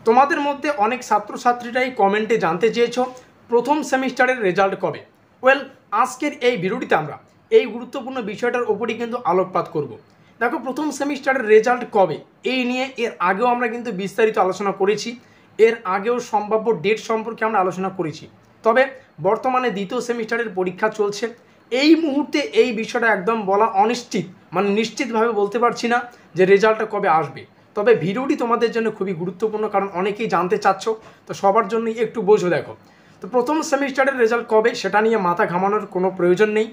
তোমাদের মধ্যে অনেক ছাত্রছাত্রীরাই কমেন্টে জানতে চেয়েছো প্রথম সেমিস্টারের রেজাল্ট কবে। ওয়েল, আজকের এই ভিডিওটিতে আমরা এই গুরুত্বপূর্ণ বিষয়টার ওপরই কিন্তু আলোকপাত করব। দেখো, প্রথম সেমিস্টারের রেজাল্ট কবে এই নিয়ে এর আগেও আমরা কিন্তু বিস্তারিত আলোচনা করেছি, এর আগেও সম্ভাব্য ডেট সম্পর্কে আমরা আলোচনা করেছি। তবে বর্তমানে দ্বিতীয় সেমিস্টারের পরীক্ষা চলছে, এই মুহূর্তে এই বিষয়টা একদম বলা অনিশ্চিত, মানে নিশ্চিতভাবে বলতে পারছি না যে রেজাল্টটা কবে আসবে। তবে ভিডিওটি তোমাদের জন্য খুবই গুরুত্বপূর্ণ, কারণ অনেকেই জানতে চাচ্ছ, তো সবার জন্যই একটু বোঝো। দেখো, তো প্রথম সেমিস্টারের রেজাল্ট কবে সেটা নিয়ে মাথা ঘামানোর কোনো প্রয়োজন নেই।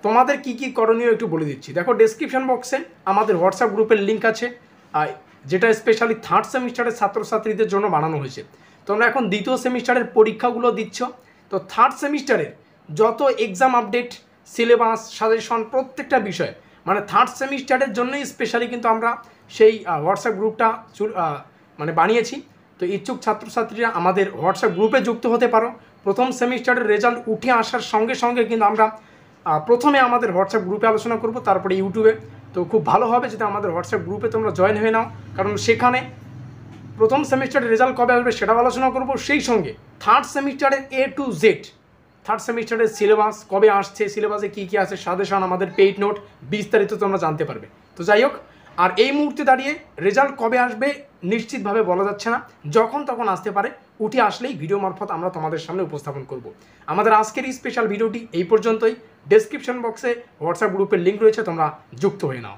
তোমাদের কি কি করণীয় একটু বলে দিচ্ছি। দেখো, ডেসক্রিপশন বক্সে আমাদের হোয়াটসঅ্যাপ গ্রুপের লিঙ্ক আছে, যেটা স্পেশালি থার্ড সেমিস্টারের ছাত্রছাত্রীদের জন্য বানানো হয়েছে। তোমরা এখন দ্বিতীয় সেমিস্টারের পরীক্ষাগুলো দিচ্ছ, তো থার্ড সেমিস্টারের যত এক্সাম আপডেট, সিলেবাস, সাজেশন, প্রত্যেকটা বিষয় মানে থার্ড সেমিস্টারের জন্যই স্পেশালি কিন্তু আমরা সেই হোয়াটসঅ্যাপ গ্রুপটা মানে বানিয়েছি। তো ইচ্ছুক ছাত্রছাত্রীরা আমাদের হোয়াটসঅ্যাপ গ্রুপে যুক্ত হতে পারো। প্রথম সেমিস্টারের রেজাল্ট উঠে আসার সঙ্গে সঙ্গে কিন্তু আমরা প্রথমে আমাদের হোয়াটসঅ্যাপ গ্রুপে আলোচনা করব, তারপরে ইউটিউবে। তো খুব ভালো হবে যদি আমাদের হোয়াটসঅ্যাপ গ্রুপে তোমরা জয়েন হয়ে নাও, কারণ সেখানে প্রথম সেমিস্টারের রেজাল্ট কবে আসবে সেটাও আলোচনা করব, সেই সঙ্গে থার্ড সেমিস্টারের A to Z, থার্ড সেমিস্টারের সিলেবাস কবে আসছে, সিলেবাসে কী কী আছে, সাজেশন, আমাদের পেইড নোট, বিস্তারিত তোমরা জানতে পারবে। তো যাই হোক, আর এই মুহূর্তে দাঁড়িয়ে রেজাল্ট কবে আসবে নিশ্চিতভাবে বলা যাচ্ছে না, যখন তখন আসতে পারে। উঠে আসলেই ভিডিও মারফত আমরা তোমাদের সামনে উপস্থাপন করব। আমাদের আজকের এই স্পেশাল ভিডিওটি এই পর্যন্তই। ডেসক্রিপশন বক্সে হোয়াটসঅ্যাপ গ্রুপের লিঙ্ক রয়েছে, তোমরা যুক্ত হয়ে নাও।